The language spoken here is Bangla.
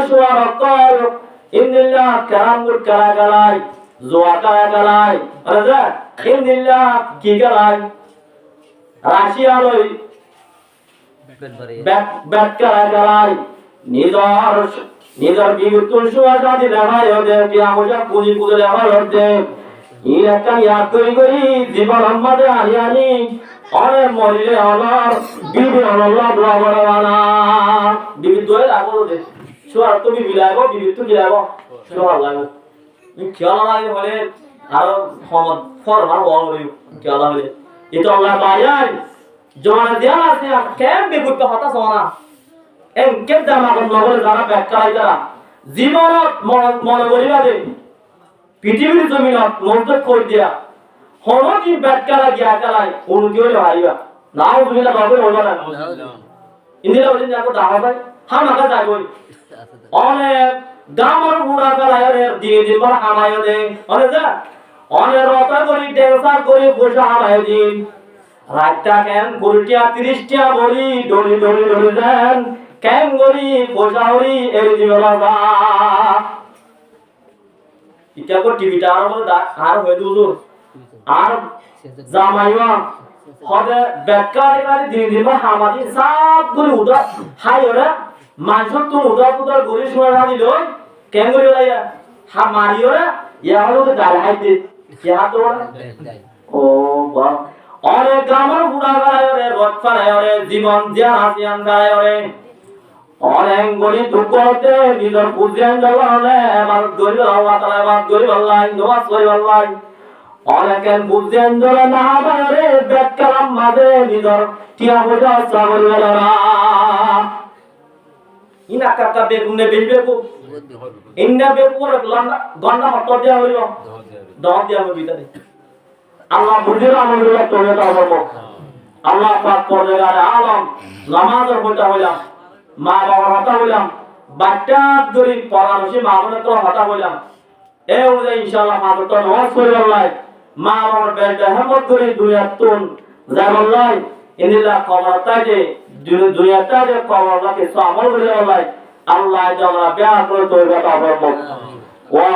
suara kal indillah karamul karagalai zoa karagalai ada indillah kigalai Russia loi bat karagalai nizar bibitun suara di lehai ode dia moja puji puji lehai ode ini kan ya kuri jiban ammade aliani Ore morile Allah, bibi Allah dua mana, bibi dua lagu deh. Suara tu bibi lagu, bibi tu lagu, suara lagu. Ini kaya lagi boleh, harus format format orang boleh kaya lagi. Itu Allah bayar, jangan dia nasi, kem bibi tu hata soalnya. Kem dah makan makan zara bekar aja. Zimanat mana boleh ada. পৃথিবীর জমিনত মজদুর করে দিয়া হনজি ব্যাটকালা গিয়া কালাই অনুদি হলে ভাইবা নাও দুনিয়া বাবু হইবা না ইন্দিরা ওদিন যাকো দাও ভাই হা মাকা যাইবই অনেক দামর বুড়া কালায়রে দিয়ে দিবার হামায় দে অনে যা অনে রতা করি ডেন্সার করি বসে হামায় দিন রাতটা কেন গরুটিয়া 30টা বড়ি ডরি ডরি ডরি দেন কেন গরি বসাওরি এর দিবলা যা ইটা কো টিভিটা আর হয়ে দুজুর আর জামাইয়া হবে বেকারে কারে দিন হামাদি সব করে উদা হাই ওরা মাংস তো উদা পুদা গরি শুনা দিল কেন গরি লাইয়া হা মারি ওরা ইয়া হলো তো গাল হাইতে ইয়া তো ও বাহ অরে গ্রামের বুড়া গায় ওরে রথ ফালায় ওরে জীবন জিয়া হাসিয়ান গায় ওরে অনেক গরি দুঃখতে নিজের বুঝেন জলে আমার গরি হওয়া তালা আমার গরি আল্লাহ নওয়াজ করি আল্লাহ অনেকের বুঝেন জলে না বাইরে বেকারাম মাঝে নিজের টিয়া বোঝা সাগর বেলারা ইনা কাকা বেগুনে বেলবেকু ইন্না বেকুর গন্ডা হত দিয়া হইব দহ দিয়া হইব ভিতরে আল্লাহ বুঝির আমলগুলো তোরে দাও বাবা আল্লাহ পাক পরদেগারে আলম নামাজের বইটা হইলাম মা বাবার হতা হইলাম বাচ্চা ধরি পরামর্শী মা বোনের তো হতা হইলাম এ অনুযায়ী ইনশাআল্লাহ মা তো নামাজ পড়ি আল্লাহ মা বাবার বেলটা হেমত ধরি দুনিয়াতুন জানাল্লাহ ইনিল্লাহ কবরতাজে দুনিয়াতাজে কবরটাকে আমল করে আল্লাহ আল্লাহ জানা বিয়া করে তওবা করব ওয়া